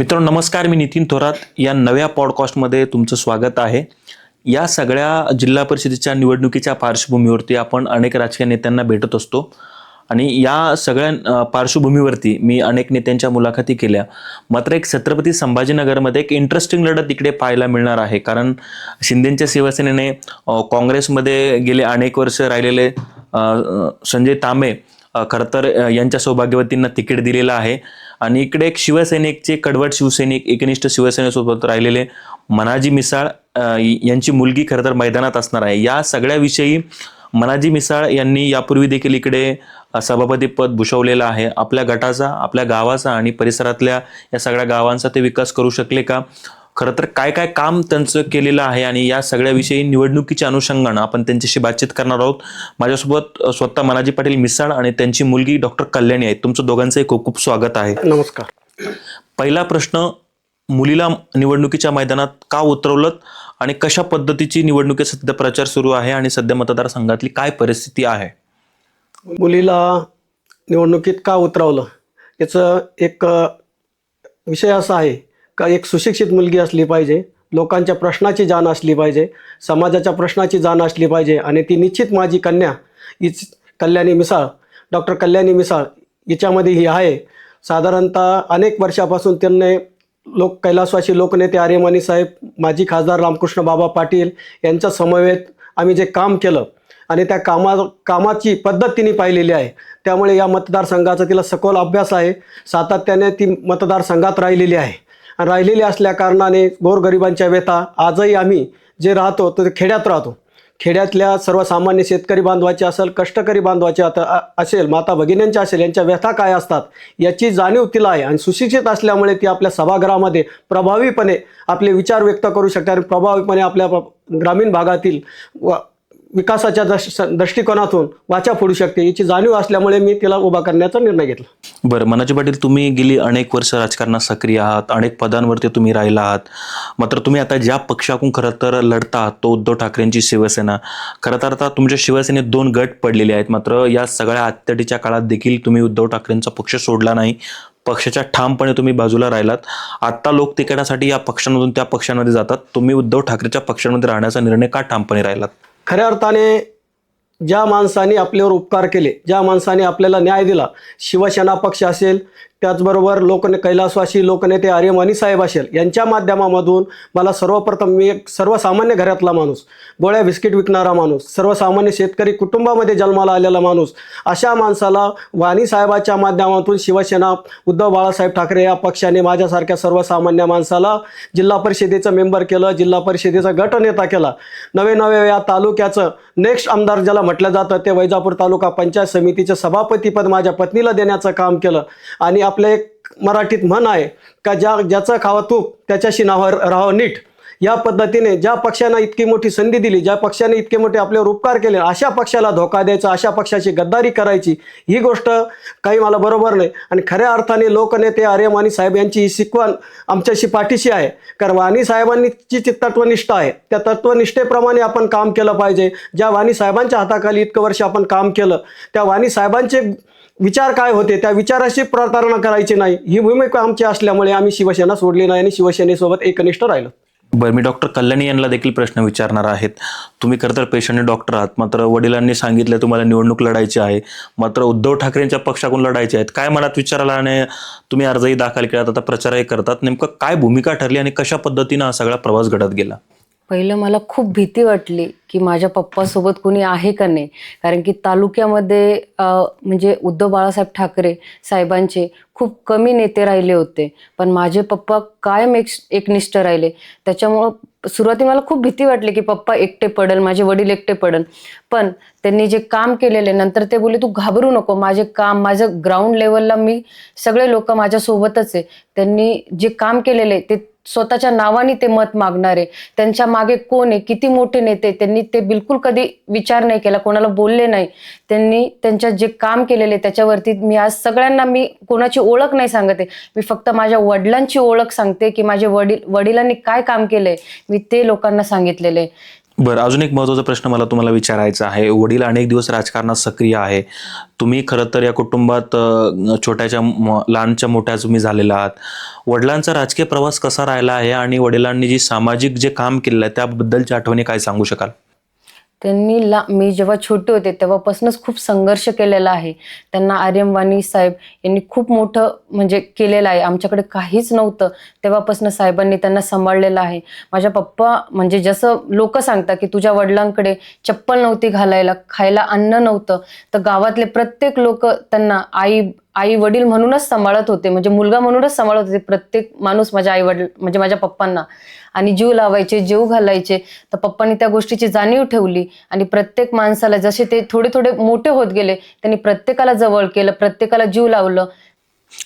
मित्रांनो नमस्कार, मी नितीन थोरात या नव्या पॉडकास्टमध्ये तुमचं स्वागत आहे. या सगळ्या जिल्हा परिषदेच्या निवडणुकीच्या पार्श्वभूमीवरती आपण अनेक राजकीय नेत्यांना भेटत असतो आणि या सगळ्या पार्श्वभूमीवरती मी अनेक नेत्यांच्या मुलाखती केल्या. मात्र एक छत्रपती संभाजीनगरमध्ये एक इंटरेस्टिंग लढत इकडे पाहायला मिळणार आहे. कारण शिंदेच्या शिवसेनेने काँग्रेसमध्ये गेले अनेक वर्ष राहिलेले संजय तांबे खरं तर यांच्या सौभाग्यवतींना तिकीट दिलेलं आहे. आणि इकडे एक शिवसैनिकचे कडवट शिवसैनिक एकनिष्ठ शिवसेनेसोबत राहिलेले मनाजी मिसाळ यांची मुलगी खरं तर मैदानात असणार आहे. या सगळ्याविषयी मनाजी मिसाळ यांनी यापूर्वी देखील इकडे सभापतीपद भूषवलेलं आहे. आपल्या गटाचा, आपल्या गावाचा आणि परिसरातल्या या सगळ्या गावांचा ते विकास करू शकले का, खरं तर काय काय काम त्यांचं केलेलं आहे आणि या सगळ्याविषयी निवडणुकीच्या अनुषंगानं आपण त्यांच्याशी बातचीत करणार आहोत. माझ्यासोबत स्वतः मनाजी पाटील मिसाळ आणि त्यांची मुलगी डॉक्टर कल्याणी आहेत. तुमचं दोघांचंही खूप खूप स्वागत आहे. नमस्कार. पहिला प्रश्न, मुलीला निवडणुकीच्या मैदानात का उतरवलं आणि कशा पद्धतीची निवडणुकीचा सध्या प्रचार सुरू आहे आणि सध्या मतदारसंघातली काय परिस्थिती आहे? मुलीला निवडणुकीत का उतरवलं याचं एक विषय असा आहे का एक सुशिक्षित मुलगी असली पाहिजे, लोकांच्या प्रश्नाची जाण असली पाहिजे, समाजाच्या प्रश्नाची जाण असली पाहिजे आणि ती निश्चित माझी कन्या कल्याणी मिसाळ, डॉक्टर कल्याणी मिसाळ हिच्यामध्ये ही आहे. साधारणतः अनेक वर्षापासून त्यांनी कैलासवासी लोकनेते आर्यमानी साहेब, माजी खासदार रामकृष्ण बाबा पाटील यांच्या समवेत आम्ही जे काम केलं आणि त्या कामाची पद्धत तिने पाहिलेली आहे. त्यामुळे या मतदारसंघाचा तिला सखोल अभ्यास आहे. सातत्याने ती मतदारसंघात राहिलेली आहे आणि राहिलेली असल्या कारणाने गोरगरिबांच्या व्यथा, आजही आम्ही जे राहतो तर खेड्यात राहतो, खेड्यातल्या सर्वसामान्य शेतकरी बांधवाचे असेल, कष्टकरी बांधवाचे असेल, माता भगिन्यांच्या असेल, यांच्या व्यथा काय असतात याची जाणीव तिला आहे. आणि सुशिक्षित असल्यामुळे ती आपल्या सभागृहामध्ये प्रभावीपणे आपले विचार व्यक्त करू शकते आणि प्रभावीपणे आपल्या ग्रामीण भागातील विकासाच्या दृष्टिकोनातून वाचा फोडू शकते याची जाणीव असल्यामुळे मी तिला उभा करण्याचा निर्णय घेतला. बरं मनाजी पाटील, तुम्ही गेली अनेक वर्ष राजकारणात सक्रिय आहात, अनेक पदांवरती तुम्ही राहिला आहात. मात्र तुम्ही आता ज्या पक्षाकडून खरं तर लढता आहात तो उद्धव ठाकरेंची शिवसेना. खरं तर आता तुमच्या शिवसेनेत 2 गट पडलेले आहेत. मात्र या सगळ्या अत्तटीच्या काळात देखील तुम्ही उद्धव ठाकरेंचा पक्ष सोडला नाही, पक्षाच्या ठामपणे तुम्ही बाजूला राहिलात. आत्ता लोक तिकिटासाठी या पक्षांमधून त्या पक्षांमध्ये जातात, तुम्ही उद्धव ठाकरेच्या पक्षांमध्ये राहण्याचा निर्णय का ठामपणे राहिलात? खऱ्या अर्थाने ज्या माणसाने आपल्यावर उपकार केले, ज्या माणसाने आपल्याला न्याय दिला, शिवसेना पक्ष असेल, त्याचबरोबर कैलासवासी लोकनेते आर्यमानी साहेब असेल, यांच्या माध्यमामधून मला सर्वप्रथम, मी एक सर्वसामान्य घरातला माणूस, गोळ्या बिस्किट विकणारा माणूस, सर्वसामान्य शेतकरी कुटुंबामध्ये जन्माला आलेला माणूस, अशा माणसाला वाणी साहेबाच्या माध्यमातून शिवसेना उद्धव बाळासाहेब ठाकरे या पक्षाने माझ्यासारख्या सर्वसामान्य माणसाला जिल्हा परिषदेचं मेंबर केलं, जिल्हा परिषदेचा गटनेता केला. नवे या तालुक्याचं नेक्स्ट आमदार ज्याला म्हटलं जातं ते वैजापूर तालुका पंचायत समितीचं सभापतीपद माझ्या पत्नीला देण्याचं काम केलं. आणि आपलं एक मराठीत म्हण आहे का ज्याचं खावं तूप त्याच्याशी नाव राहावं नीट. या पद्धतीने ज्या पक्षांना इतकी मोठी संधी दिली, ज्या पक्षाने इतके मोठे आपल्यावर उपकार केले, अशा पक्षाला धोका द्यायचा, अशा पक्षाची गद्दारी करायची, ही गोष्ट काही मला बरोबर नाही. आणि खऱ्या अर्थाने लोकनेते आर्यमानी साहेब यांची ही शिकवण आमच्याशी पाठीशी आहे. कारण वाणी साहेबांची जी तत्वनिष्ठा आहे त्या तत्वनिष्ठेप्रमाणे आपण काम केलं पाहिजे. ज्या वाणी साहेबांच्या हाताखाली इतकं वर्ष आपण काम केलं, त्या वाणी साहेबांचे विचार काय होते त्या विचाराशी प्रतारणा करायची नाही, ही भूमिका आमची असल्यामुळे आम्ही शिवसेना सोडली नाही आणि शिवसेनेसोबत एकनिष्ठ राहिलो. बरं, मी डॉक्टर कल्याणी यांना देखील प्रश्न विचारणार आहेत. तुम्ही खरं तर पेशाने डॉक्टर आहात, मात्र वडिलांनी सांगितलं तुम्हाला निवडणूक लढायची आहे, मात्र उद्धव ठाकरेंच्या पक्षाकडून लढायचे आहेत. काय मनात विचार आला आणि तुम्ही अर्जही दाखल केलात, आता प्रचारही करतात, नेमकं काय भूमिका ठरली आणि कशा पद्धतीनं हा सगळा प्रवास घडत गेला? पहिलं मला खूप भीती वाटली की माझ्या पप्पासोबत कोणी आहे का नाही. कारण की तालुक्यामध्ये म्हणजे उद्धव बाळासाहेब ठाकरे साहेबांचे खूप कमी नेते राहिले होते, पण माझे पप्पा कायम एकनिष्ठ राहिले. त्याच्यामुळं सुरुवाती मला खूप भीती वाटली की पप्पा एकटे पडेल, माझे वडील एकटे पडेल. पण त्यांनी जे काम केलेले, नंतर ते बोलले तू घाबरू नको, माझे काम, माझं ग्राउंड लेवलला मी सगळे लोक माझ्यासोबतच आहे. त्यांनी जे काम केलेले ते स्वतःच्या नावाने ते मत मागणारे, त्यांच्या मागे कोण आहे, किती मोठे नेते, त्यांनी ते बिलकुल कधी विचार नाही केला, कोणाला बोलले नाही. त्यांनी त्यांच्या जे काम केलेले त्याच्यावरती मी आज सगळ्यांना, मी कोणाची ओळख नाही सांगते, मी फक्त माझ्या वडिलांची ओळख सांगते की माझे वडिलांनी काय काम केलंय मी ते लोकांना सांगितलेलं आहे. बरं, अजून एक महत्त्वाचा प्रश्न मला तुम्हाला विचारायचा आहे. वडील अनेक दिवस राजकारणात सक्रिय आहे. तुम्ही खरं तर या कुटुंबात छोट्याच्या लहानच्या मोठ्या तुम्ही झालेला आहात. वडिलांचा राजकीय प्रवास कसा राहिला आहे आणि वडिलांनी जी सामाजिक जे काम केलेलं आहे त्याबद्दलच्या आठवणी काय सांगू शकाल? त्यांनी मी जेव्हा छोटे होते तेव्हापासूनच खूप संघर्ष केलेला आहे. त्यांना आर्यम वाणी साहेब यांनी खूप मोठं म्हणजे केलेलं आहे. आमच्याकडे काहीच नव्हतं तेव्हापासून साहेबांनी त्यांना सांभाळलेलं आहे. माझ्या पप्पा म्हणजे जसं लोक सांगतात की तुझ्या वडिलांकडे चप्पल नव्हती घालायला, खायला अन्न नव्हतं, तर गावातले प्रत्येक लोक त्यांना आई वडील म्हणूनच सांभाळत होते, म्हणजे मुलगा म्हणूनच सांभाळत होते प्रत्येक माणूस माझ्या आई वडील म्हणजे माझ्या पप्पांना. आणि जीव लावायचे, जीव घालायचे. तर पप्पांनी त्या गोष्टीची जाणीव ठेवली आणि प्रत्येक माणसाला जसे ते थोडे थोडे मोठे होत गेले त्यांनी प्रत्येकाला जवळ केलं, प्रत्येकाला जीव लावलं.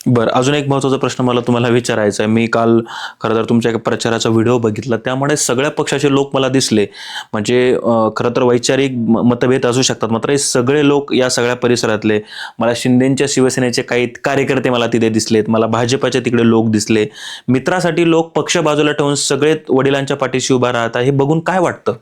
बरं, अजून एक महत्त्वाचा प्रश्न मला तुम्हाला विचारायचा आहे. मी काल खरं तर तुमच्या एका प्रचाराचा व्हिडिओ बघितला, त्यामुळे सगळ्या पक्षाचे लोक मला दिसले. म्हणजे खरं तर वैचारिक मतभेद असू शकतात, मात्र हे सगळे लोक या सगळ्या परिसरातले, मला शिंदेच्या शिवसेनेचे काही कार्यकर्ते मला तिथे दिसलेत, मला भाजपाचे तिकडे लोक दिसले. मित्रासाठी लोक पक्ष बाजूला ठेवून सगळे वडिलांच्या पाठीशी उभा राहतात, हे बघून काय वाटतं?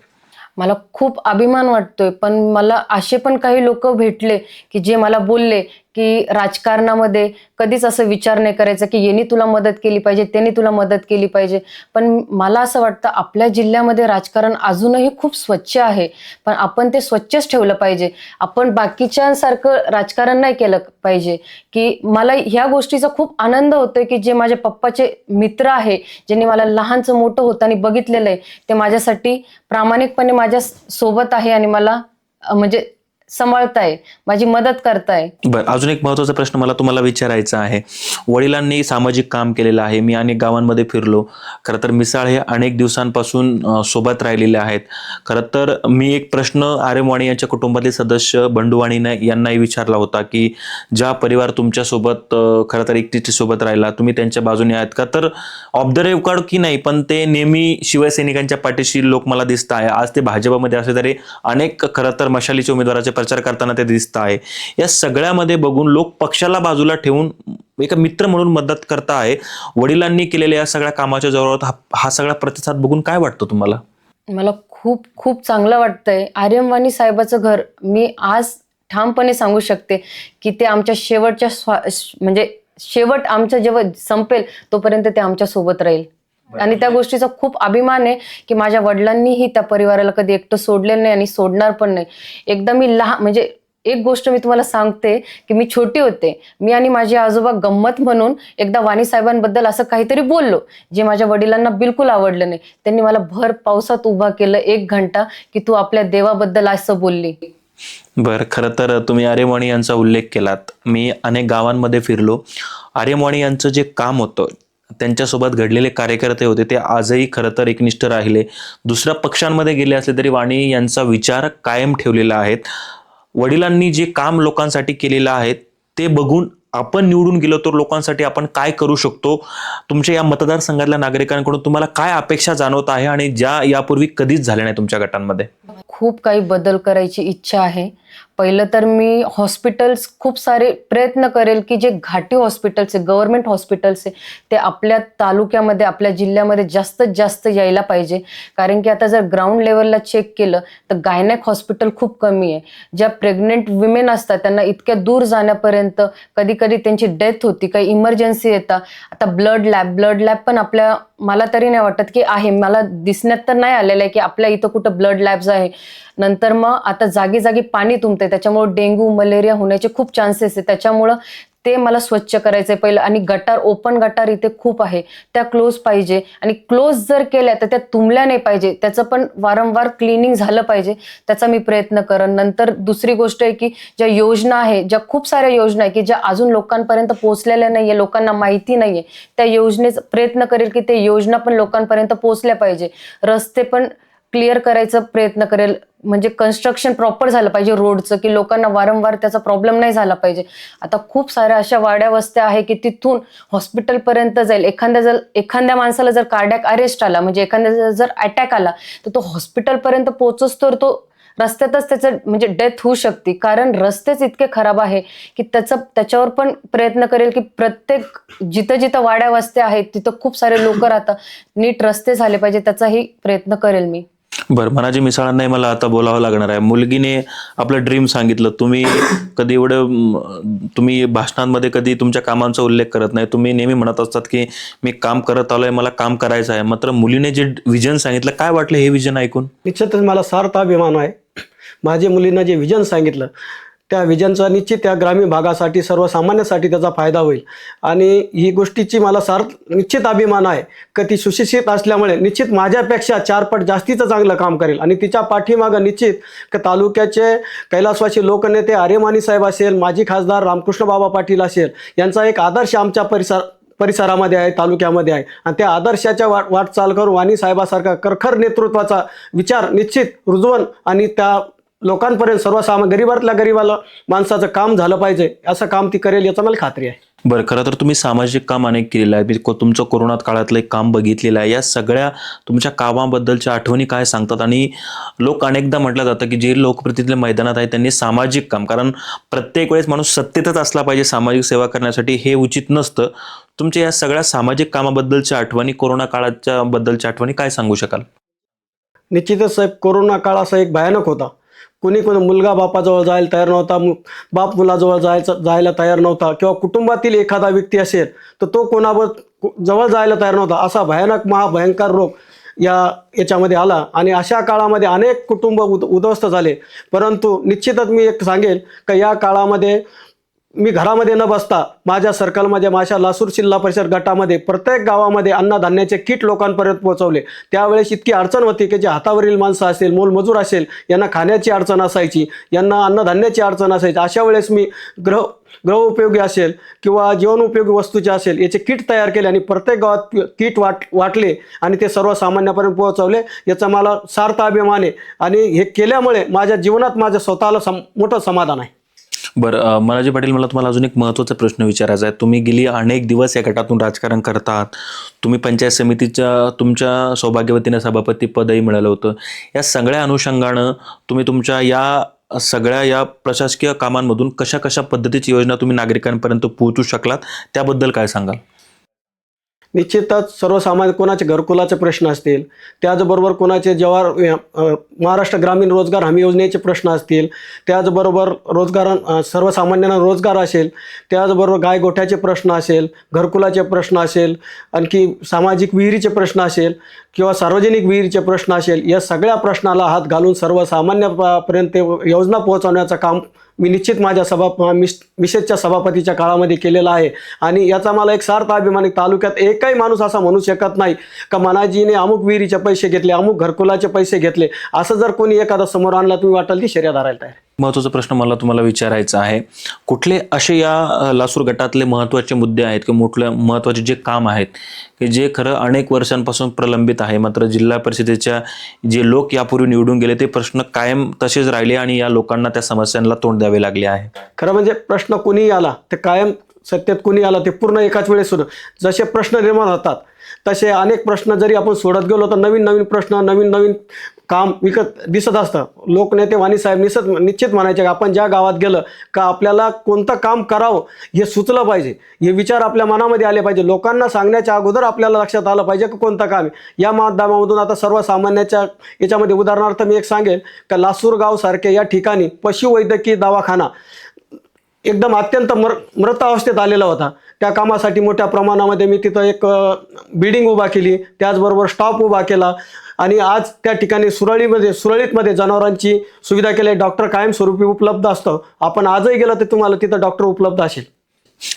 मला खूप अभिमान वाटतोय, पण मला असे पण काही लोक भेटले की जे मला बोलले की राजकारणामध्ये कधीच असं विचार नाही करायचा की यांनी तुला मदत केली पाहिजे, त्यांनी तुला मदत केली पाहिजे. पण मला असं वाटतं आपल्या जिल्ह्यामध्ये राजकारण अजूनही खूप स्वच्छ आहे, पण आपण ते स्वच्छच ठेवलं पाहिजे. आपण बाकीच्यांसारखं राजकारण नाही केलं पाहिजे. की मला ह्या गोष्टीचा खूप आनंद होतोय की जे माझ्या पप्पाचे मित्र आहे, ज्यांनी मला लहानचं मोठं होताना बघितलेलं आहे, ते माझ्यासाठी प्रामाणिकपणे माझ्या सोबत आहे आणि मला म्हणजे सांभाळताय, माझी मदत करताय. बरं, अजून एक महत्त्वाचा प्रश्न मला तुम्हाला विचारायचा आहे. वडिलांनी सामाजिक काम केलेलं आहे. मी अनेक गावांमध्ये फिरलो. खरं तर मिसाळ हे अनेक दिवसांपासून सोबत राहिलेले आहेत. खरं तर मी एक प्रश्न आर्यम वाणी यांच्या कुटुंबातील सदस्य बंडू वाणी यांनाही विचारला होता की ज्या परिवार तुमच्यासोबत खरं तर एकटीची सोबत राहिला, तुम्ही त्यांच्या बाजूने आहेत का? तर ऑफ द रेकॉर्ड की नाही, पण ते नेहमी शिवसैनिकांच्या पाठीशी लोक मला दिसत आहे. आज ते भाजपमध्ये असले तरी अनेक खरं तर मशालीचे उमेदवाराचे प्रचार करताना ते दिसत आहे. या सगळ्यामध्ये बघून लोक पक्षाला बाजूला ठेवून एक मित्र म्हणून मदत करता आहे. वडिलांनी केलेल्या या सगळ्या कामाच्या जवळ हा सगळा प्रतिसाद बघून काय वाटतं तुम्हाला? मला खूप खूप चांगलं वाटतंय. आर्यम वाणी साहेबाचं घर मी आज ठामपणे सांगू शकते की ते आमच्या शेवटच्या म्हणजे शेवट आमचं जेव्हा संपेल तोपर्यंत ते आमच्या सोबत राहील. आणि त्या गोष्टीचा खूप अभिमान आहे की माझ्या वडिलांनीही त्या परिवाराला कधी एकटं सोडलेलं नाही आणि सोडणार पण नाही. एकदा मी म्हणजे एक गोष्ट मी तुम्हाला सांगते की मी छोटी होते, मी आणि माझे आजोबा गंमत म्हणून एकदा वाणी साहेबांबद्दल असं काहीतरी बोललो जे माझ्या वडिलांना बिलकुल आवडलं नाही. त्यांनी मला भर पावसात उभा केलं 1 घंटा की तू आपल्या देवाबद्दल असं बोलली. बरं, खरं तर तुम्ही आर्यम वाणी यांचा उल्लेख केलात. मी अनेक गावांमध्ये फिरलो. आर्यम वाणी यांचं जे काम होतं, त्यांच्यासोबत घडलेले कार्यकर्ते होते, ते आजही खरं तर एकनिष्ठ राहिले. दुसऱ्या पक्षांमध्ये गेले असले तरी वाणी यांचा विचार कायम ठेवलेला आहे. वडिलांनी जे काम लोकांसाठी केलेलं आहे ते बघून आपण निवडून गेलो तर लोकांसाठी आपण काय करू शकतो, तुमच्या या मतदारसंघातल्या नागरिकांकडून तुम्हाला काय अपेक्षा जाणवत आहे आणि ज्या यापूर्वी कधीच झाल्या नाही तुमच्या गटांमध्ये? खूप काही बदल करायची इच्छा आहे. पहिलं तर मी हॉस्पिटल्स खूप सारे प्रयत्न करेल की जे घाटी हॉस्पिटल्स आहे, गव्हर्नमेंट हॉस्पिटल्स आहे, ते आपल्या तालुक्यामध्ये आपल्या जिल्ह्यामध्ये जास्तीत जास्त यायला पाहिजे. कारण की आता जर ग्राउंड लेवलला चेक केलं तर गायनॅक हॉस्पिटल खूप कमी आहे. ज्या प्रेग्नेंट विमेन असतात त्यांना इतक्या दूर जाण्यापर्यंत कधी कधी त्यांची डेथ होती, काही इमर्जन्सी येतात. आता ब्लड लॅब पण आपल्या मला तरी नाही वाटत की आहे, मला दिसण्यात तर नाही आलेलं आहे की आपल्या इथं कुठं ब्लड लॅब्स आहे. नंतर मग आता जागी जागी पाणी तुंबते, त्याच्यामुळे डेंग्यू मलेरिया होण्याचे खूप चान्सेस आहे. त्याच्यामुळं ते मला स्वच्छ करायचंय पहिलं. आणि गटार, ओपन गटार इथे खूप आहे, त्या क्लोज पाहिजे. आणि क्लोज जर केल्या तर त्या तुंबल्या नाही पाहिजे, त्याचं पण वारंवार क्लिनिंग झालं पाहिजे, त्याचा मी प्रयत्न करेन. नंतर दुसरी गोष्ट आहे की ज्या योजना आहे, ज्या खूप साऱ्या योजना आहे की ज्या अजून लोकांपर्यंत पोहोचलेल्या नाहीये, लोकांना माहिती नाहीये, त्या योजनेचा प्रयत्न करेल की ते योजना पण लोकांपर्यंत पोहोचल्या पाहिजे. रस्ते पण क्लिअर करायचा प्रयत्न करेल, म्हणजे कन्स्ट्रक्शन प्रॉपर झालं पाहिजे रोडचं, की लोकांना वारंवार त्याचा प्रॉब्लेम नाही झाला पाहिजे. आता खूप साऱ्या अशा वाड्या वस्त्या आहे की तिथून हॉस्पिटलपर्यंत जाईल. एखाद्या माणसाला जर कार्डियक अरेस्ट आला, म्हणजे एखाद्याचा जर अटॅक आला, तर तो हॉस्पिटलपर्यंत पोहोचस तर तो रस्त्यातच त्याचं म्हणजे डेथ होऊ शकते. कारण रस्तेच इतके खराब आहे की त्याच्यावर पण प्रयत्न करेल की प्रत्येक जिथं जिथं वाड्या वस्त्या आहेत तिथं खूप सारे लोक राहतात, नीट रस्ते झाले पाहिजे, त्याचाही प्रयत्न करेल मी. बरं, मनाजी मिसाळांनाही मला आता बोलावं लागणार आहे. मुलगीने आपलं ड्रीम सांगितलं. तुम्ही कधी एवढं तुम्ही भाषणांमध्ये कधी तुमच्या कामांचा उल्लेख करत नाही. तुम्ही नेहमी म्हणत असतात की मी काम करत आलोय, मला काम करायचं आहे. मात्र मुलीने जे विजन सांगितलं, काय वाटलं हे विजन ऐकून? निश्चितच मला सार्थ अभिमान आहे. माझ्या मुलीनं जे विजन सांगितलं त्या विजनचा निश्चित त्या ग्रामीण भागासाठी सर्वसामान्यासाठी त्याचा फायदा होईल आणि ही गोष्टीची मला निश्चित अभिमान आहे की ती सुशिक्षित असल्यामुळे निश्चित माझ्यापेक्षा 4 पट जास्तीचं चांगलं काम करेल आणि तिच्या पाठीमागं निश्चित की तालुक्याचे कैलासवासी लोकनेते आर्यमानी साहेब असेल, माजी खासदार रामकृष्ण बाबा पाटील असेल, यांचा एक आदर्श आमच्या परिसरामध्ये आहे, तालुक्यामध्ये आहे आणि त्या आदर्शाच्या वाटचाल करून वाणी साहेबासारखा खरखर नेतृत्वाचा विचार निश्चित रुजवून आणि त्या लोकांपर्यंत गरीबातल्या गरीबाला माणसाचं काम झालं पाहिजे असं काम ती करेल याचा मला खात्री आहे. बरं, खरं तर तुम्ही सामाजिक काम अनेक केलेलं आहे. तुमचं कोरोना काळातलं एक काम बघितलेलं आहे. या सगळ्या तुमच्या कामाबद्दलच्या आठवणी काय सांगतात? आणि लोक अनेकदा म्हटलं जातं की जे लोकप्रतिनिधी मैदानात आहे त्यांनी सामाजिक काम, कारण प्रत्येक वेळेस माणूस सत्तेतच असला पाहिजे सामाजिक सेवा करण्यासाठी, हे उचित नसतं. तुमच्या या सगळ्या सामाजिक कामाबद्दलच्या आठवणी, कोरोना काळाच्या बद्दलच्या आठवणी काय सांगू शकाल? निश्चितच साहेब, कोरोना काळ असा एक भयानक होता. कोणी मुलगा बापाजवळ जायला तयार नव्हता, बाप मुलाजवळ जायला तयार नव्हता किंवा कुटुंबातील एखादा व्यक्ती असेल तर तो कोणावर जवळ जायला तयार नव्हता. असा भयानक महाभयंकर रोग याच्यामध्ये आला आणि अशा काळामध्ये अनेक कुटुंब उद्ध्वस्त झाले. परंतु निश्चितच मी एक सांगेल की या काळामध्ये मी घरामध्ये न बसता माझ्या सर्कलमध्ये, माझ्या लासूर जिल्हा परिषद गटामध्ये प्रत्येक गावामध्ये अन्नधान्याचे किट लोकांपर्यंत पोहोचवले. त्यावेळेस इतकी अडचण होती की जे हातावरील माणसं असेल, मोलमजूर असेल, यांना खाण्याची अडचण असायची, यांना अन्नधान्याची अडचण असायची. अशा वेळेस मी गृह उपयोगी असेल किंवा जीवन उपयोगी वस्तूचे असेल याचे किट तयार केले आणि प्रत्येक गावात किट वाटले आणि ते सर्वसामान्यापर्यंत पोहोचवले. याचा मला सार्थ अभिमान आहे आणि हे केल्यामुळे माझ्या जीवनात माझ्या स्वतःला मोठं समाधान आहे. बरं, मनाजी पाटील, मला तुम्हाला अजून एक महत्त्वाचा प्रश्न विचारायचा आहे. तुम्ही गेली अनेक दिवस या गटातून राजकारण करतात. तुम्ही पंचायत समितीच्या तुमच्या सौभाग्यवतीनं सभापती पदही मिळालं होतं. या सगळ्या अनुषंगानं तुम्ही तुमच्या या सगळ्या या प्रशासकीय कामांमधून कशा कशा पद्धतीची योजना तुम्ही नागरिकांपर्यंत पोहोचू शकलात, त्याबद्दल काय सांगाल? निश्चितच सर्वसामान्य कोणाचे घरकुलाचे प्रश्न असतील, त्याचबरोबर कोणाचे महाराष्ट्र ग्रामीण रोजगार हमी योजनेचे प्रश्न असतील, त्याचबरोबर सर्वसामान्यांना रोजगार असेल, त्याचबरोबर गायगोठ्याचे प्रश्न असेल, घरकुलाचे प्रश्न असेल, आणखी सामाजिक विहिरीचे प्रश्न असेल किंवा सार्वजनिक विहिरीचे प्रश्न असेल, या सगळ्या प्रश्नाला हात घालून सर्वसामान्यापर्यंत योजना पोहोचवण्याचं काम मी निश्चित माझ्या मिसेसच्या सभापतीच्या काळामध्ये केलेला आहे आणि याचा मला एक सार्थ अभिमान. तालुक्यात एकही माणूस असा म्हणू शकत नाही का मनाजीने अमुक विहिरीचे पैसे घेतले, अमुक घरकुलाचे पैसे घेतले, असं जर कोणी एखादा समोर आणला तुम्ही वाटाल ती शर्यत धरायला तयार. महत्त्वाचा प्रश्न मला तुम्हाला विचारायचा आहे, कुठले असे या लासूर गटातले महत्त्वाचे मुद्दे आहेत की महत्त्वाचे जे काम आहेत की जे खरं अनेक वर्षांपासून प्रलंबित आहे, मात्र जिल्हा परिषदेच्या जे लोक यापूर्वी निवडून गेले ते प्रश्न कायम तसेच राहिले आणि या लोकांना त्या समस्यांना तोंड द्यावे लागले आहे? खरं म्हणजे प्रश्न कोणी आला ते कायम सत्तेत कोणी आला ते पूर्ण एकाच वेळेस सुरू. जसे प्रश्न निर्माण होतात तसे अनेक प्रश्न जरी आपण सोडत गेलो तर नवीन नवीन प्रश्न, नवीन नवीन काम दिसत असतं. लोकनेते वाणी साहेब निश्चित म्हणायचे की आपण ज्या गावात गेलं का आपल्याला कोणतं काम करावं हे सुचलं पाहिजे, हे विचार आपल्या मनामध्ये आले पाहिजे. लोकांना सांगण्याच्या अगोदर आपल्याला लक्षात आलं पाहिजे की कोणतं काम आहे. या माध्यमामधून आता सर्वसामान्याच्या याच्यामध्ये उदाहरणार्थ मी एक सांगेल का लासूर गावसारखे या ठिकाणी पशुवैद्यकीय दवाखाना एकदम अत्यंत मृत अवस्थेत आलेला होता. त्या कामासाठी मोठ्या प्रमाणामध्ये मी तिथं एक बिल्डिंग उभा केली, त्याचबरोबर स्टॉप उभा केला आणि आज त्या ठिकाणी सुरळीतमध्ये जनावरांची सुविधा केली. डॉक्टर कायमस्वरूपी उपलब्ध असतं. आपण आजही गेलं तर तुम्हाला तिथं डॉक्टर उपलब्ध असेल.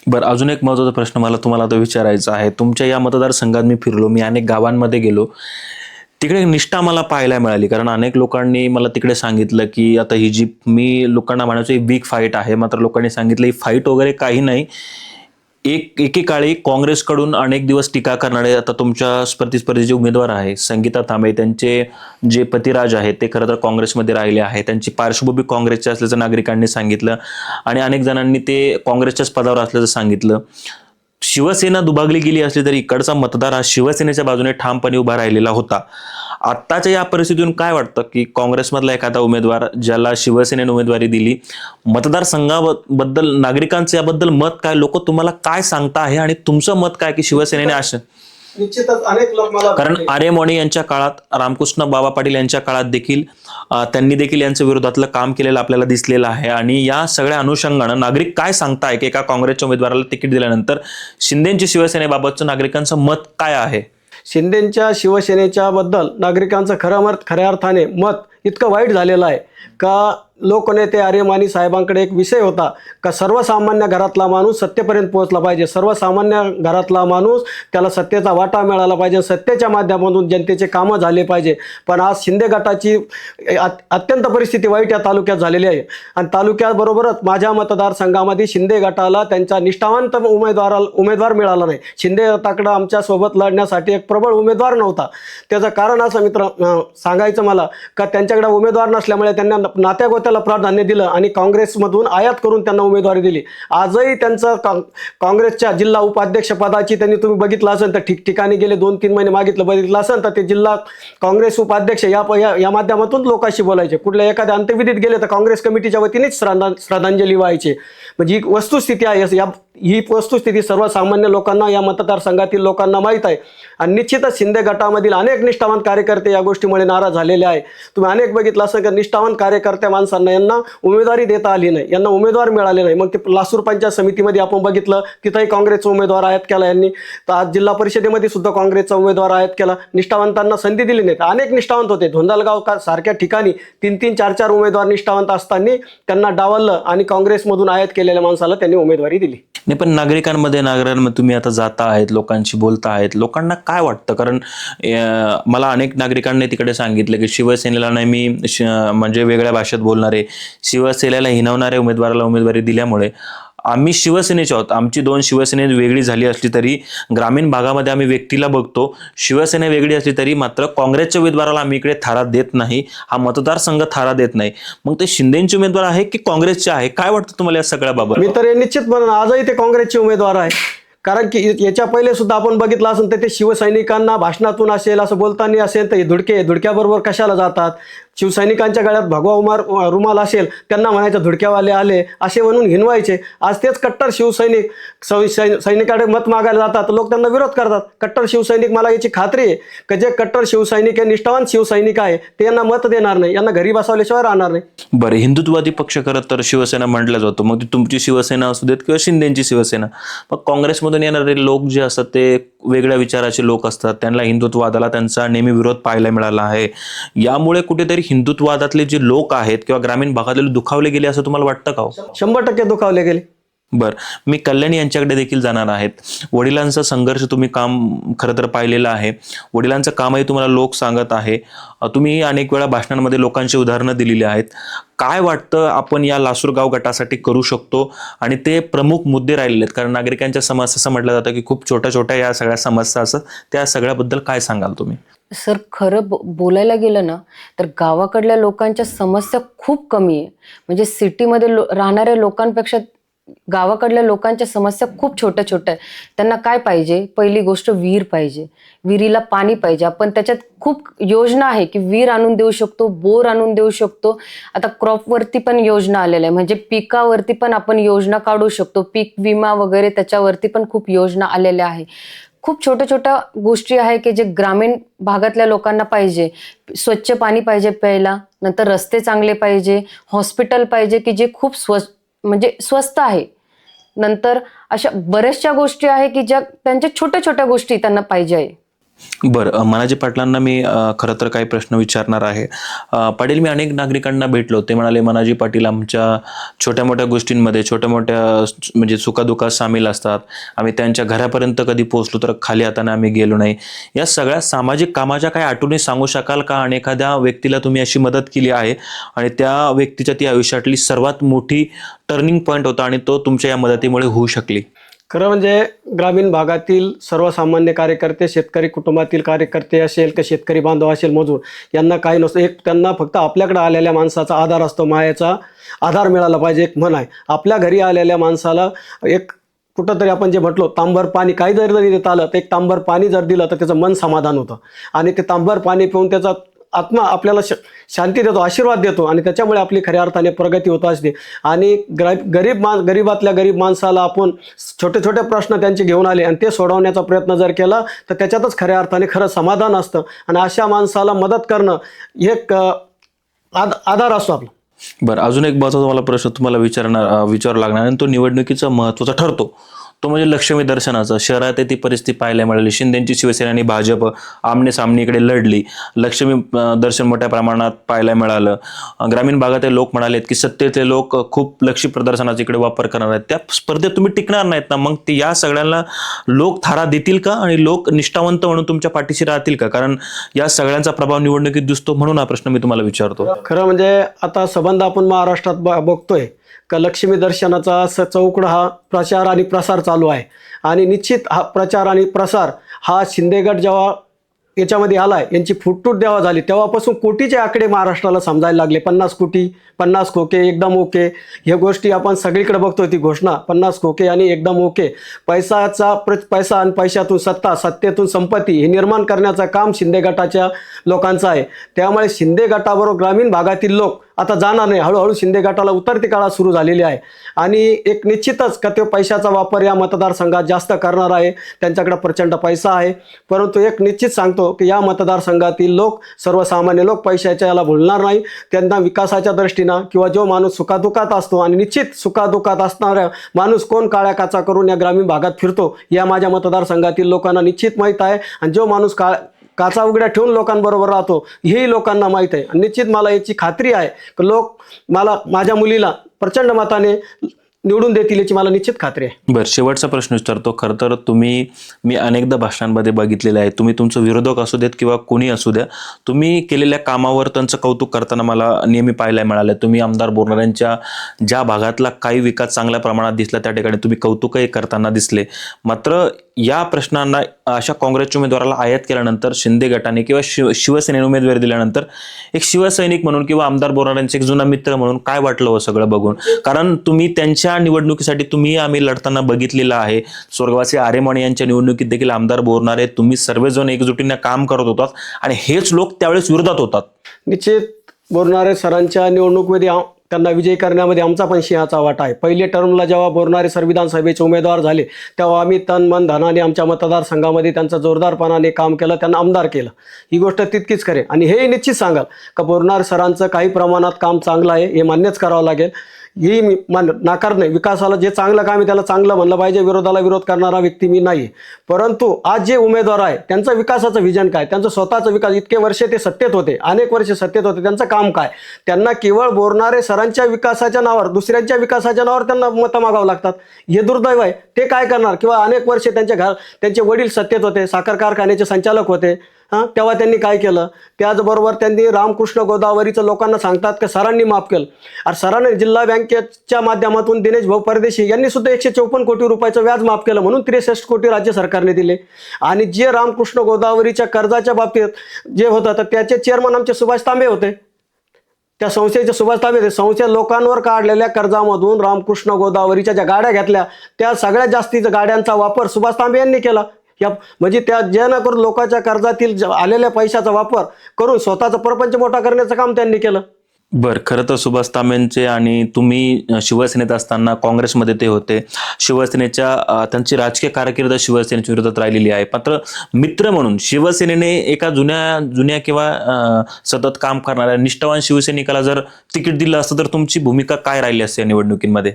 बरं, अजून एक महत्त्वाचा प्रश्न मला तुम्हाला आता विचारायचा आहे. तुमच्या या मतदारसंघात मी फिरलो, मी अनेक गावांमध्ये गेलो, तिकडे निष्ठा मला पाहायला मिळाली. कारण अनेक लोकांनी मला तिकडे सांगितलं की आता ही जी मी लोकांना म्हणायचो ही बिग फाईट आहे, मात्र लोकांनी सांगितलं ही फाईट वगैरे काही नाही. एकेकाळी काँग्रेसकडून अनेक दिवस टीका करणारे आता तुमच्या प्रतिस्पर्धीचे उमेदवार आहे संगीता तांबे, त्यांचे जे पतिराज आहेत ते खरं तर काँग्रेसमध्ये राहिले आहे, त्यांची पार्श्वभूमी काँग्रेसची असल्याचं नागरिकांनी सांगितलं आणि अनेक जणांनी ते काँग्रेसच्याच पदावर असल्याचं सांगितलं. शिवसेना दुभागली गेली असली तरी इकडचा मतदार हा शिवसेनेच्या बाजूने ठामपणे उभा राहिलेला होता. आत्ताच्या या परिस्थितीतून काय वाटतं की काँग्रेसमधला एखादा उमेदवार ज्याला शिवसेनेने उमेदवारी दिली, मतदारसंघाबद्दल नागरिकांचं याबद्दल मत काय, लोक तुम्हाला काय सांगता आहे आणि तुमचं मत काय की शिवसेनेने निश्चितच अनेक लोक मला कारण आर्य मोणे यांच्या काळात, रामकृष्ण बाबा पाटील यांच्या काळात देखील त्यांनी देखील यांच्या विरोधातलं काम केलेलं आपल्याला दिसलेलं आहे. आणि या सगळ्या अनुषंगानं नागरिक काय सांगताय की एका काँग्रेसच्या उमेदवाराला तिकीट दिल्यानंतर शिंदेची शिवसेनेबाबतचं नागरिकांचं मत काय आहे? शिंदेच्या शिवसेनेच्या बद्दल नागरिकांचं खऱ्या अर्थाने मत इतकं वाईट झालेलं आहे का लोकनेते आर्यमानी साहेबांकडे एक विषय होता का सर्वसामान्य घरातला माणूस सत्तेपर्यंत पोहोचला पाहिजे, सर्वसामान्य घरातला माणूस त्याला सत्तेचा वाटा मिळाला पाहिजे, सत्तेच्या माध्यमातून जनतेचे कामं झाले पाहिजे. पण आज शिंदे गटाची अत्यंत परिस्थिती वाईट या तालुक्यात झालेली आहे. आणि तालुक्याबरोबरच माझ्या मतदारसंघामध्ये शिंदे गटाला त्यांचा निष्ठावंत उमेदवार मिळाला नाही. शिंदे गटाकडं आमच्यासोबत लढण्यासाठी एक प्रबळ उमेदवार नव्हता. त्याचं कारण असं मित्र सांगायचं मला का त्यांच्याकडे उमेदवार नसल्यामुळे त्यांना नात्यागोत्याला प्राधान्य दिलं आणि काँग्रेसमधून आयात करून त्यांना उमेदवारी दिली. आजही त्यांचं काँग्रेसच्या जिल्हा उपाध्यक्ष पदाची त्यांनी तुम्ही बघितलं असेल तर ठिकठिकाणी गेले 2-3 महिने बघितलं असेल तर ते जिल्हा काँग्रेस उपाध्यक्ष या माध्यमातून लोकांशी बोलायचे. कुठल्या एखाद्या अंत्यविधीत गेले तर काँग्रेस कमिटीच्या वतीनेच श्रद्धांजली व्हायचे. म्हणजे ही वस्तुस्थिती आहे. ही वस्तुस्थिती सर्वसामान्य लोकांना, या मतदारसंघातील लोकांना माहीत आहे. आणि निश्चितच शिंदे गटामधील अनेक निष्ठावंत कार्यकर्ते या गोष्टीमुळे नाराज झालेले आहे. तुम्ही अनेक बघितलं असं की निष्ठावंत कार्यकर्त्या माणसांना यांना उमेदवारी देता आली नाही, यांना उमेदवार मिळाले नाही. मग ते लासूर पंचायत समितीमध्ये आपण बघितलं, तिथंही काँग्रेसचा उमेदवार आयात केला यांनी. तर आज जिल्हा परिषदेमध्ये सुद्धा काँग्रेसचा उमेदवार आयात केला. निष्ठावंतांना संधी दिली नाही. अनेक निष्ठावंत होते. धोंडलगाव सारख्या ठिकाणी 3-3, 4-4 उमेदवार निष्ठावंत असताना त्यांना डावललं आणि काँग्रेसमधून आयात केलेल्या माणसाला त्यांनी उमेदवारी दिली. नाही, पण नागरिकांमध्ये तुम्ही आता जाता आहेत, लोकांशी बोलता आहेत, लोकांना काय वाटतं? कारण मला अनेक नागरिकांनी तिकडे सांगितलं की शिवसेनेला नाही मी म्हणजे वेगळ्या भाषेत बोलणारे, शिवसेनेला हिणवणाऱ्या उमेदवाराला उमेदवारी दिल्यामुळे आम्ही शिवसेनेचे आहोत, आमची 2 शिवसेने वेगळी झाली असली तरी ग्रामीण भागामध्ये आम्ही व्यक्तीला बघतो, शिवसेना वेगळी असली तरी मात्र काँग्रेसच्या उमेदवाराला आम्ही इकडे थारा देत नाही, हा मतदारसंघ थारा देत नाही. मग ते शिंदेचे उमेदवार आहे की काँग्रेसचे आहे? काय वाटतं तुम्हाला या सगळ्याबाबत? मी तर निश्चित म्हणून आजही ते काँग्रेसचे उमेदवार आहे. कारण की याच्या पहिले सुद्धा आपण बघितलं असेल तर ते शिवसैनिकांना भाषणातून असेल, असं बोलताना असेल तर हे धुडक्याबरोबर कशाला जातात? शिवसैनिकांच्या गळ्यात भगवा रुमाल असेल, त्यांना म्हणायचं धुडक्यावाले आले असे म्हणून हिनवायचे. आज तेच कट्टर शिवसैनिक सैनिकाकडे मत मागायला जातात, लोक त्यांना विरोध करतात. कट्टर शिवसैनिक, मला याची खात्री आहे की जे कट्टर शिवसैनिक आहे, निष्ठावान शिवसैनिक आहे, ते यांना मत देणार नाही, यांना घरी बसवल्याशिवाय राहणार नाही. बरं, हिंदुत्ववादी पक्ष खरं तर शिवसेना म्हटलं जातो, मग ती तुमची शिवसेना असू देत किंवा शिंदेची शिवसेना. मग काँग्रेसमधून येणारे लोक जे असतात ते वेगळ्या विचाराचे लोक असतात, त्यांना हिंदुत्ववादाला त्यांचा नेहमी विरोध पाहायला मिळाला आहे. यामुळे कुठेतरी हिंदुत्ववादातले जे लोक आहेत किंवा ग्रामीण भागातले दुखावले गेले असं तुम्हाला वाटतं का? 100% दुखावले गेले. बर, मी कल्याणी यांच्याकडे देखील जाणार आहेत. वडिलांचा संघर्ष तुम्ही काम खरं तर पाहिलेलं आहे, वडिलांचं कामही तुम्हाला लोक सांगत आहे, तुम्ही अनेक वेळा भाषणांमध्ये लोकांची उदाहरणं दिलेली आहेत. काय वाटतं आपण या लासूरगाव गटासाठी करू शकतो? आणि ते प्रमुख मुद्दे राहिलेले आहेत, कारण नागरिकांच्या समस्या असं म्हटलं जातं की खूप छोट्या छोट्या या सगळ्या समस्या असतात, त्या सगळ्याबद्दल काय सांगाल तुम्ही? सर, खरं बोलायला गेलं ना तर गावाकडल्या लोकांच्या समस्या खूप कमी आहे. म्हणजे सिटीमध्ये राहणाऱ्या लोकांपेक्षा गावाकडल्या लोकांच्या समस्या खूप छोट्या छोट्या आहेत. त्यांना काय पाहिजे? पहिली गोष्ट विहीर पाहिजे, विहिरीला पाणी पाहिजे. आपण त्याच्यात खूप योजना आहे की विहीर आणून देऊ शकतो, बोर आणून देऊ शकतो. आता क्रॉपवरती पण योजना आलेल्या आहे, म्हणजे पिकावरती पण आपण योजना काढू शकतो, पीक विमा वगैरे त्याच्यावरती पण खूप योजना आलेल्या आहे. खूप छोट्या छोट्या गोष्टी आहे की जे ग्रामीण भागातल्या लोकांना पाहिजे. स्वच्छ पाणी पाहिजे प्यायला, नंतर रस्ते चांगले पाहिजे, हॉस्पिटल पाहिजे की जे खूप स्वस्त आहे. नंतर अशा बऱ्याचशा गोष्टी आहे की ज्या त्यांच्या छोट्या छोट्या गोष्टी त्यांना पाहिजे आहे. बरं, मनाजी पाटलांना मी खरं तर काही प्रश्न विचारणार आहे. पाटील, मी अनेक नागरिकांना भेटलो, ते म्हणाले मनाजी पाटील आमच्या छोट्या मोठ्या गोष्टींमध्ये, छोट्या मोठ्या म्हणजे सुखादुखात सामील असतात, आम्ही त्यांच्या घरापर्यंत कधी पोहोचलो तर खाली हाताने आम्ही गेलो नाही. या सगळ्या सामाजिक कामाच्या काही आठवणी सांगू शकाल का? आणि एखाद्या व्यक्तीला तुम्ही अशी मदत केली आहे आणि त्या व्यक्तीच्या ती आयुष्यातली सर्वात मोठी टर्निंग पॉईंट होता आणि तो तुमच्या या मदतीमुळे होऊ शकली? खरं म्हणजे ग्रामीण भागातील सर्वसामान्य कार्यकर्ते, शेतकरी कुटुंबातील कार्यकर्ते असेल की शेतकरी बांधव असेल, मजूर, यांना काही नसतं. एक त्यांना फक्त आपल्याकडे आलेल्या माणसाचा आधार असतो, मायाचा आधार मिळाला पाहिजे. एक म्हण आहे, आपल्या घरी आलेल्या माणसाला एक कुठंतरी आपण जे म्हटलो तांबर पाणी, काही जरी देत आलं तर एक तांबर पाणी जर दिलं तर त्याचं मन समाधान होतं आणि ते तांबर पाणी पिऊन त्याचा आत्मा आपल्याला शांती देतो, आशीर्वाद देतो आणि त्याच्यामुळे आपली खऱ्या अर्थाने प्रगती होत असते. आणि गरीबातल्या गरीब माणसाला आपण छोटे छोटे प्रश्न त्यांचे घेऊन आले आणि ते सोडवण्याचा प्रयत्न जर केला तर त्याच्यातच खऱ्या अर्थाने खरं समाधान असतं. आणि अशा माणसाला मदत करणं एक आधार असतो आपला. बरं, अजून एक महत्त्वाचा मला प्रश्न तुम्हाला विचारावा लागणार आणि तो निवडणुकीचा महत्त्वाचा ठरतो, तो म्हणजे लक्ष्मी दर्शनाचा. शहरात ती परिस्थिती पाहायला मिळाली. शिंदेची शिवसेना आणि भाजप आमने सामने इकडे लढली. लक्ष्मी दर्शन मोठ्या प्रमाणात पाहायला मिळालं. ग्रामीण भागातील लोक म्हणालेत की सत्तेतले लोक खूप लक्ष्मी प्रदर्शनाचा इकडे वापर करणार आहेत. त्या स्पर्धेत तुम्ही टिकणार नाहीत ना, मग ते या सगळ्यांना लोक थारा देतील का आणि लोक निष्ठावंत म्हणून तुमच्या पाठीशी राहतील का? कारण या सगळ्यांचा प्रभाव निवडणुकीत दिसतो, म्हणून हा प्रश्न मी तुम्हाला विचारतो. खरं म्हणजे आता संबंध आपण महाराष्ट्रात बघतोय का लक्ष्मी दर्शनाचा चौकडा हा प्रचार आणि प्रसार चालू आहे. आणि निश्चित हा प्रचार आणि प्रसार हा शिंदेगड जेव्हा याच्यामध्ये आलाय, यांची फुटतूट जेव्हा झाली तेव्हापासून कोटीचे आकडे महाराष्ट्राला समजायला लागले. 50 कोटी, 50 खोके, एकदम ओके, ह्या गोष्टी आपण सगळीकडे बघतोय. ती घोषणा 50 खोके आणि एकदम ओके. पैसा आणि पैशातून सत्ता, सत्तेतून संपत्ती हे निर्माण करण्याचं काम शिंदे गटाच्या लोकांचं आहे. त्यामुळे शिंदे गटाबरोबर ग्रामीण भागातील लोक आता जाणार नाही. हळूहळू शिंदे गटाला उतरती काळात सुरू झालेली आहे. आणि एक निश्चितच का ते पैशाचा वापर या मतदारसंघात जास्त करणार आहे. त्यांच्याकडे प्रचंड पैसा आहे. परंतु एक निश्चित सांगतो की या मतदारसंघातील लोक, सर्वसामान्य लोक पैशाच्या याला भुलणार नाही. त्यांना विकासाच्या दृष्टीनं किंवा जो माणूस सुखादुखात असतो आणि निश्चित सुखादुखात असणारा माणूस कोण काळ्या काचा करून या ग्रामीण भागात फिरतो या माझ्या मतदारसंघातील लोकांना निश्चित माहीत आहे. आणि जो माणूस काचा उघड्या ठेवून लोकांबरोबर राहतो हेही लोकांना माहीत आहे. निश्चित मला याची खात्री आहे की लोक माझ्या मुलीला प्रचंड मताने निवडून देतील याची मला निश्चित खात्री आहे. बरं, शेवटचा प्रश्न विचारतो. खरं तर मी अनेकदा भाषणांमध्ये बघितलेलं आहे, तुम्ही तुमचं विरोधक असू देत किंवा कोणी असू द्या, तुम्ही केलेल्या कामावर त्यांचं कौतुक करताना मला नेहमी पाहायला मिळालं. तुम्ही आमदार बोरणाऱ्यांच्या ज्या भागातला काही विकास चांगल्या प्रमाणात दिसला त्या ठिकाणी तुम्ही कौतुकही करताना दिसले. मात्र या प्रश्नांना अशा काँग्रेसच्या उमेदवाराला आयात केल्यानंतर शिंदे गटाने किंवा शिवसेनेने उमेदवारी दिल्यानंतर एक शिवसैनिक म्हणून किंवा आमदार बोरणाऱ्यांचे एक जुना मित्र म्हणून काय वाटलं हो सगळं बघून? कारण तुम्ही त्यांच्या निवडणुकीसाठी आम्ही लढताना बघितलेलं आहे. स्वर्गवासी आरेमाने यांच्या निवडणुकीत देखील आमदार बोरणारे तुम्ही सर्वजण एकजुटीने काम करत होतात आणि हेच लोक त्यावेळेस विरोधात होतात. निश्चित बोरणारे सरांच्या निवडणुकीमध्ये त्यांना विजयी करण्यामध्ये आमचा पण सिंहाचा वाटा आहे. पहिल्या टर्मला जेव्हा बोरणारे सर विधानसभेचे उमेदवार झाले तेव्हा आम्ही तन मन धनाने आमच्या मतदारसंघामध्ये त्यांचं जोरदारपणाने काम केलं, त्यांना आमदार केलं. ही गोष्ट तितकीच खरे. आणि हे निश्चित सांगाल का बोरणारे सरांचं काही प्रमाणात काम चांगलं आहे, हे मान्यच करावं लागेल. ही मी नाकार नाही. विकासाला जे चांगलं काम आहे त्याला चांगलं म्हणलं पाहिजे. विरोधाला विरोध करणारा व्यक्ती मी नाही. परंतु आज जे उमेदवार आहे त्यांचं विकासाचं विजन काय, त्यांचं स्वतःचं विकास, इतके वर्ष ते सत्तेत होते, अनेक वर्ष सत्तेत होते, त्यांचं काम काय? त्यांना केवळ बोरणारे सरांच्या विकासाच्या नावावर, दुसऱ्यांच्या विकासाच्या नावावर त्यांना मतं मागावं लागतात. हे दुर्दैव आहे. ते काय करणार? किंवा अनेक वर्ष त्यांचे वडील सत्तेत होते, साखर कारखान्याचे संचालक होते. तेव्हा त्यांनी काय केलं? त्याचबरोबर त्यांनी रामकृष्ण गोदावरीचं लोकांना सांगतात की सरांनी माफ केलं. आणि सरांनी जिल्हा बँकेच्या माध्यमातून दिनेश भाऊ परदेशी यांनी सुद्धा 154 कोटी रुपयाचं व्याज माफ केलं, म्हणून 63 कोटी राज्य सरकारने दिले. आणि जे रामकृष्ण गोदावरीच्या कर्जाच्या बाबतीत जे होतं तर त्याचे चेअरमन आमचे सुभाष तांबे होते. त्या संस्थेचे सुभाष तांबे होते. संस्थे लोकांवर काढलेल्या कर्जामधून रामकृष्ण गोदावरीच्या ज्या गाड्या घेतल्या त्या सगळ्यात जास्तीच्या गाड्यांचा वापर सुभाष तांबे यांनी केला. म्हणजे त्या जेणेकरून लोकांच्या कर्जातील आलेल्या पैशाचा वापर करून स्वतःचा प्रपंच मोठा करण्याचं काम त्यांनी केलं. बरं, खरं तर सुभाष तांबेंचे आणि तुम्ही शिवसेनेत असताना काँग्रेसमध्ये ते होते. शिवसेनेच्या त्यांची राजकीय कारकीर्द शिवसेनेच्या विरोधात राहिलेली आहे. मात्र मित्र म्हणून शिवसेनेने एका जुन्या किंवा सतत काम करणाऱ्या निष्ठावान शिवसैनिकाला जर तिकीट दिलं असतं तर तुमची भूमिका काय राहिली असते या निवडणुकीमध्ये?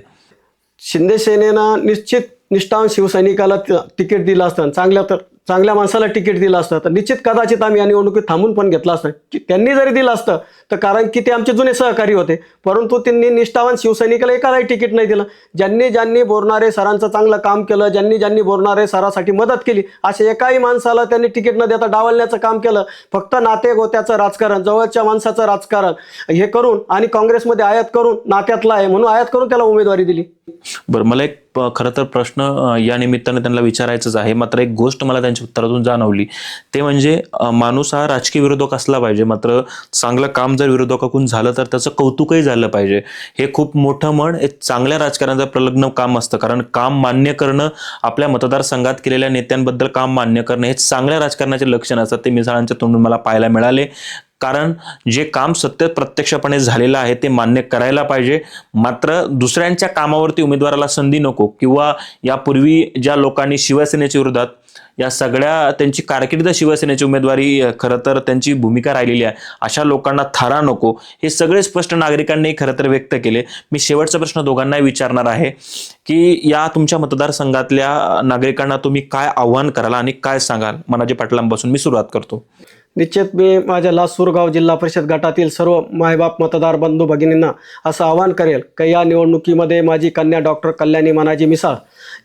शिंदे सेनेनं निश्चित निष्ठावान शिवसैनिकाला तिकीट दिलं असतं, चांगल्या माणसाला तिकीट दिलं असतं तर निश्चित कदाचित आम्ही या निवडणुकीत थांबून पण घेतलं असतं. त्यांनी जरी दिलं असतं तर कारण की ते आमचे जुने सहकारी होते. परंतु त्यांनी निष्ठावान शिवसैनिकाला एकालाही तिकीट नाही दिलं. ज्यांनी बोरणारे सरांचं चांगलं काम केलं, ज्यांनी बोरणारे सरासाठी मदत केली, अशा एकाही माणसाला त्यांनी तिकीट न देता डावलण्याचं काम केलं. फक्त नाते गोत्याचं राजकारण, जवळच्या माणसाचं राजकारण हे करून आणि काँग्रेसमध्ये आयात करून, नात्यातला आहे म्हणून आयात करून त्याला उमेदवारी दिली. बरं, मला एक खरं तर प्रश्न या निमित्ताने त्यांना विचारायचंच आहे. मात्र एक गोष्ट मला त्यांच्या उत्तरातून जाणवली, ते म्हणजे माणूस हा राजकीय विरोधक असला पाहिजे, मात्र चांगलं काम जर विरोधकाकडून झालं तर त्याचं कौतुकही झालं पाहिजे. हे खूप मोठं म्हण एक चांगल्या राजकारणाचं प्रलग्न काम असतं. कारण काम मान्य करणं, आपल्या मतदारसंघात केलेल्या नेत्यांबद्दल काम मान्य करणं हे चांगल्या राजकारणाचे लक्षण असतात. ते मिसाळांच्या तोंडून मला पाहायला मिळाले. कारण जे काम सत्य प्रत्यक्षपणे झालेलं आहे ते मान्य करायला पाहिजे. मात्र दुसऱ्यांच्या कामावरती उमेदवाराला संधी नको, किंवा यापूर्वी ज्या लोकांनी शिवसेनेच्या विरोधात या सगळ्या त्यांची कारकीर्द शिवसेनेची उमेदवारी खरं तर त्यांची भूमिका राहिलेली आहे, अशा लोकांना थारा नको, हे सगळे स्पष्ट नागरिकांनी खरं तर व्यक्त केले. मी शेवटचा प्रश्न दोघांनाही विचारणार आहे की या तुमच्या मतदारसंघातल्या नागरिकांना तुम्ही काय आव्हान कराल आणि काय सांगाल? मनाजी पाटलांपासून मी सुरुवात करतो. निश्चित मी माझ्या लासूरगाव जिल्हा परिषद गटातील सर्व मायबाप मतदार बंधू भगिनींना असं आवाहन करेल की या निवडणुकीमध्ये माझी कन्या डॉक्टर कल्याणी मनाजी मिसाळ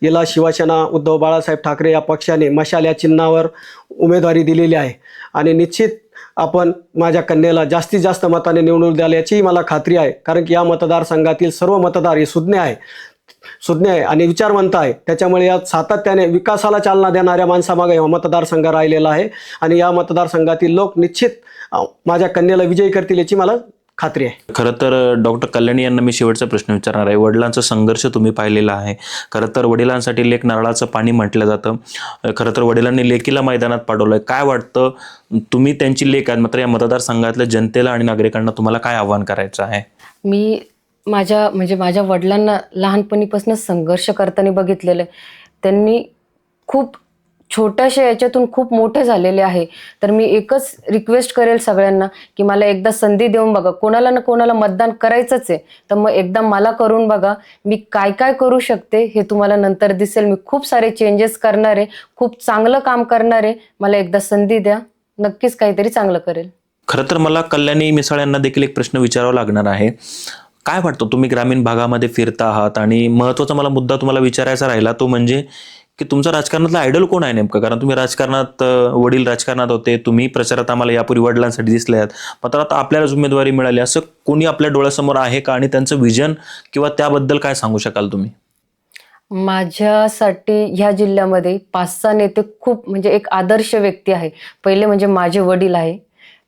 हिला शिवसेना उद्धव बाळासाहेब ठाकरे या पक्षाने मशाल या चिन्हावर उमेदवारी दिलेली आहे आणि निश्चित आपण माझ्या कन्येला जास्तीत जास्त मताने निवडून द्याल याचीही मला खात्री आहे. कारण की या मतदारसंघातील सर्व मतदार हे सुज्ञ आहे आणि विचारवंत आहे. त्याच्यामुळे या सातत्याने विकासाला चालना देणाऱ्या माणसामागे हा मतदारसंघ राहिलेला आहे आणि या मतदारसंघातील लोक निश्चित माझ्या कन्येला विजयी करतील याची मला खात्री आहे. खरं तर डॉक्टर कल्याणी यांना मी शेवटचा प्रश्न विचारणार आहे. वडिलांचा संघर्ष तुम्ही पाहिलेला आहे. खरं तर वडिलांसाठी लेक नारळाचं पाणी म्हटलं जातं. खरं तर वडिलांनी लेकीला मैदानात पाठवलंय. काय वाटतं, तुम्ही त्यांची लेक आहात, मात्र या मतदारसंघातल्या जनतेला आणि नागरिकांना तुम्हाला काय आव्हान करायचं आहे? मी माझ्या वडिलांना लहानपणीपासून संघर्ष करताना बघितलेलं आहे. त्यांनी खूप छोट्याशा याच्यातून खूप मोठे झालेले आहे. तर मी एकच रिक्वेस्ट करेल सगळ्यांना की मला एकदा संधी देऊन बघा. कोणाला ना कोणाला मतदान करायचंच आहे, तर मग एकदा मला करून बघा. मी काय काय करू शकते हे तुम्हाला नंतर दिसेल. मी खूप सारे चेंजेस करणार आहे, खूप चांगलं काम करणार आहे. मला एकदा संधी द्या, नक्कीच काहीतरी चांगलं करेल. खरं तर मला कल्याणी मिसाळ यांना देखील एक प्रश्न विचारावा लागणार आहे. काय वाटतं, तुम्ही ग्रामीण भागामध्ये फिरता आहात आणि महत्त्वाचा मला मुद्दा तुम्हाला विचारायचा राहिला तो म्हणजे की तुमचा राजकारणातला आयडल कोण आहे नेमकं? कारण तुम्ही राजकारणात, वडील राजकारणात होते, तुम्ही प्रचारात आम्हाला यापूर्वी वडिलांसाठी दिसले आहात, मात्र आता आपल्यालाच उमेदवारी मिळाली, असं कोणी आपल्या डोळ्यासमोर आहे का? आणि त्यांचं विजन किंवा त्याबद्दल काय सांगू शकाल तुम्ही? माझ्यासाठी ह्या जिल्ह्यामध्ये 5-6 नेते खूप एक आदर्श व्यक्ती आहे. पहिले म्हणजे माझे वडील आहे.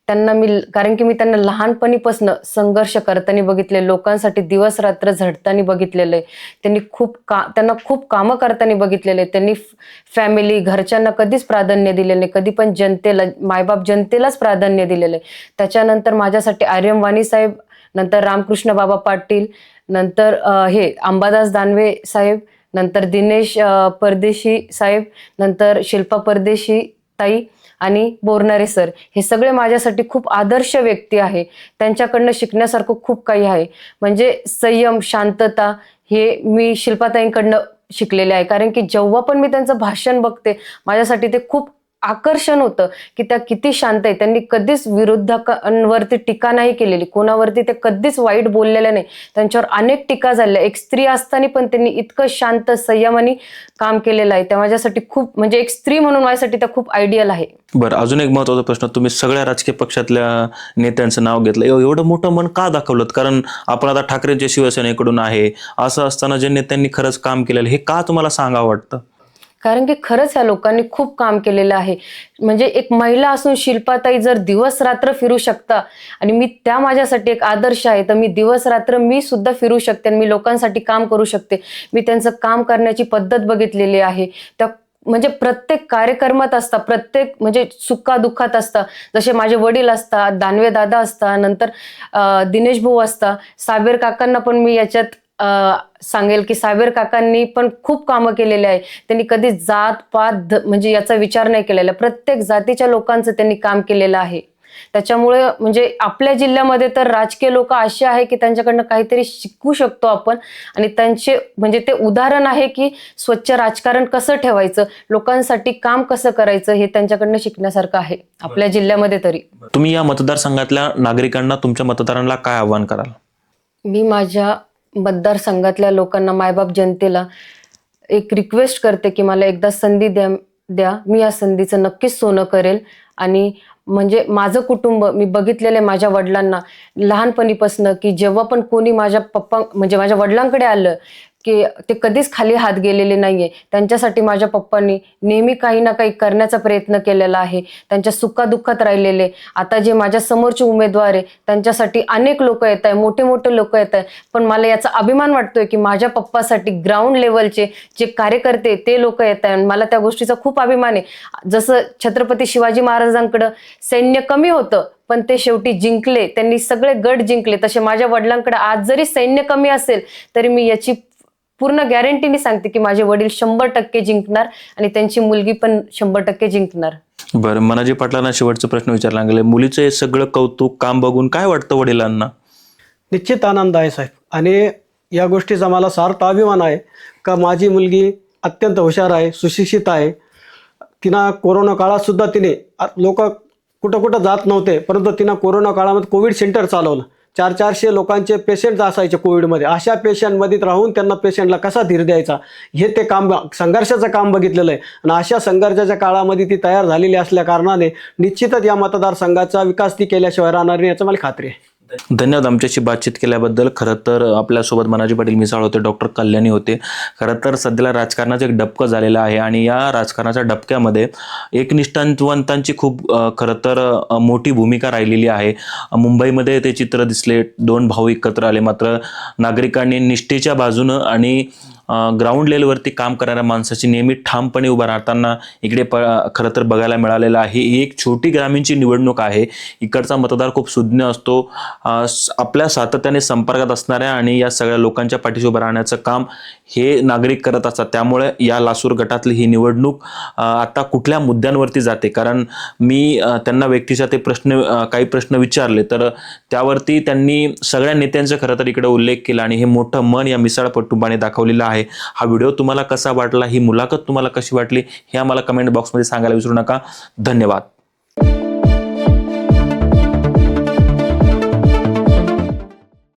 कारण की मी त्यांना लहानपणीपासून संघर्ष करताना बघितले, लोकांसाठी दिवस रात्र झटताना बघितलेलं आहे. त्यांना खूप कामं करताना बघितलेले. त्यांनी फॅमिली, घरच्यांना कधीच प्राधान्य दिलेलं नाही, कधी पण जनतेला, मायबाप जनतेलाच प्राधान्य दिलेलं आहे. त्याच्यानंतर माझ्यासाठी आर्यम वाणी साहेब, नंतर रामकृष्ण बाबा पाटील, नंतर अंबादास दानवे साहेब, नंतर दिनेश परदेशी साहेब, नंतर शिल्पा परदेशी ताई आणि बोरनारे सर, हे सगळे माझ्यासाठी खूप आदर्श व्यक्ती आहे. त्यांच्याकडनं शिकण्यासारखं खूप काही आहे. संयम, शांतता हे मी शिल्पाताईंकडनं शिकलेले आहे. कारण की जेव्हा पण मी त्यांचं भाषण बघते, माझ्यासाठी ते खूप आकर्षण होतं की त्या किती शांत आहे. त्यांनी कधीच विरोधकांवरती टीका नाही केलेली, कोणावरती ते कधीच वाईट बोललेले नाही. त्यांच्यावर अनेक टीका झाल्या. एक स्त्री असताना पण त्यांनी इतकं शांत, संयमाने काम केलेलं आहे. त्या माझ्यासाठी खूप एक स्त्री म्हणून माझ्यासाठी त्या खूप आयडियल आहे. बरं, अजून एक महत्त्वाचा प्रश्न, तुम्ही सगळ्या राजकीय पक्षातल्या नेत्यांचं नाव घेतलं, एवढं मोठं मन का दाखवलं? कारण आपण आता ठाकरेंच्या शिवसेनेकडून आहे, असं असताना जे नेत्यांनी खरंच काम केलेलं हे का तुम्हाला सांगावं वाटतं? कारण की खरंच ह्या लोकांनी खूप काम केलेलं आहे. एक महिला असून शिल्पाताई जर दिवस रात्र फिरू शकता आणि त्या माझ्यासाठी एक आदर्श आहे, तर मी दिवस रात्र मी सुद्धा फिरू शकते आणि मी लोकांसाठी काम करू शकते. मी त्यांचं काम करण्याची पद्धत बघितलेली आहे. त्या प्रत्येक कार्यक्रमात असतात, प्रत्येक सुखादुःखात असतात. जसे माझे वडील असतात, दानवे दादा असतात, नंतर दिनेश भाऊ असतात, साबेर काकांना पण मी याच्यात सांगेल की साबेर काकांनी पण खूप कामं केलेले आहे. त्यांनी कधी जात पात याचा विचार नाही केलेला. प्रत्येक जातीच्या लोकांचं त्यांनी काम केलेलं आहे. त्याच्यामुळे आपल्या जिल्ह्यामध्ये तर राजकीय लोक असे आहे की त्यांच्याकडनं काहीतरी शिकू शकतो आपण. आणि त्यांचे ते उदाहरण आहे की स्वच्छ राजकारण कसं ठेवायचं, लोकांसाठी काम कसं करायचं, हे त्यांच्याकडनं शिकण्यासारखं आहे आपल्या जिल्ह्यामध्ये तरी. तुम्ही या मतदारसंघातल्या नागरिकांना, तुमच्या मतदारांना काय आव्हान कराल? मी माझ्या मतदारसंघातल्या लोकांना, मायबाप जनतेला एक रिक्वेस्ट करते की मला एकदा संधी द्या. मी या संधीचं नक्कीच सोनं करेल. आणि माझं कुटुंब मी बघितलेलं माझ्या वडिलांना लहानपणीपासून की जेव्हा पण कोणी माझ्या माझ्या वडिलांकडे आलं की ते कधीच खाली हात गेलेले नाहीये. त्यांच्यासाठी माझ्या पप्पांनी नेहमी काही ना काही करण्याचा प्रयत्न केलेला आहे. त्यांच्या सुखादुःखात राहिलेले. आता जे माझ्या समोरचे उमेदवार आहे त्यांच्यासाठी अनेक लोक येत आहे, मोठे मोठे लोक येत आहे. पण मला याचा अभिमान वाटतोय की माझ्या पप्पासाठी ग्राउंड लेवलचे जे कार्यकर्ते ते लोक येत आहे. मला त्या गोष्टीचा खूप अभिमान आहे. जसं छत्रपती शिवाजी महाराजांकडं सैन्य कमी होतं पण ते शेवटी जिंकले, त्यांनी सगळे गड जिंकले. तसे माझ्या वडिलांकडे आज जरी सैन्य कमी असेल तरी मी याची पूर्ण गॅरंटीने सांगते की माझे वडील 100% जिंकणार आणि त्यांची मुलगी पण 100% जिंकणार. बरं, मनाजी पाटलांना शेवटचा प्रश्न विचारला गेला. मुलीचं हे सगळं कौतुक काम बघून काय वाटतं वडिलांना? निश्चित आनंद आहे साहेब, आणि या गोष्टीचा मला सार्थ अभिमान आहे का माझी मुलगी अत्यंत हुशार आहे, सुशिक्षित आहे. तिनं कोरोना काळात सुद्धा तिने लोक कुठं कुठं जात नव्हते, परंतु तिनं कोरोना काळामध्ये कोविड सेंटर चालवलं. 400 लोकांचे पेशंट असायचे कोविडमध्ये. अशा पेशंटमध्ये राहून त्यांना पेशंटला कसा धीर द्यायचा हे ते काम, संघर्षाचं काम बघितलेलं आहे. आणि अशा संघर्षाच्या काळामध्ये ती तयार झालेली असल्या कारणाने निश्चितच या मतदारसंघाचा विकास ती केल्याशिवाय राहणार नाही याचं मला खात्री आहे. धन्यवाद आमच्याशी बातचीत केल्याबद्दल. खरं तर आपल्यासोबत मनाजी पाटील मिसाळ होते, डॉक्टर कल्याणी होते. खरं तर सध्याला राजकारणाचं एक डबकं झालेलं आहे आणि या राजकारणाच्या डबक्यामध्ये एकनिष्ठावंतांची खूप खरं तर मोठी भूमिका राहिलेली आहे. मुंबईमध्ये ते चित्र दिसले, 2 भाऊ एकत्र आले, मात्र नागरिकांनी निष्ठेच्या बाजूनं आणि ग्राउंड लेवलवरती काम करणाऱ्या माणसाची नेहमी ठामपणे उभा राहताना इकडे खरं तर बघायला मिळालेलं आहे. ही एक छोटी ग्रामीणची निवडणूक आहे. इकडचा मतदार खूप सुज्ञ असतो. आपल्या सातत्याने संपर्कात असणाऱ्या आणि या सगळ्या लोकांच्या पाठीशी उभं राहण्याचं काम हे नागरिक करत असतात. त्यामुळे या लासूर गटातली ही निवडणूक आता कुठल्या मुद्द्यांवरती जाते, कारण मी त्यांना व्यक्तीच्या ते काही प्रश्न विचारले तर त्यावरती त्यांनी सगळ्या नेत्यांचा खरं तर इकडे उल्लेख केला आणि हे मोठं मन या मिसाळ कुटुंबाने दाखवलेलं आहे. हा व्हिडिओ तुम्हाला कसा वाटला, ही मुलाखत तुम्हाला कशी वाटली हे आम्हाला कमेंट बॉक्समध्ये सांगायला विसरू नका. धन्यवाद.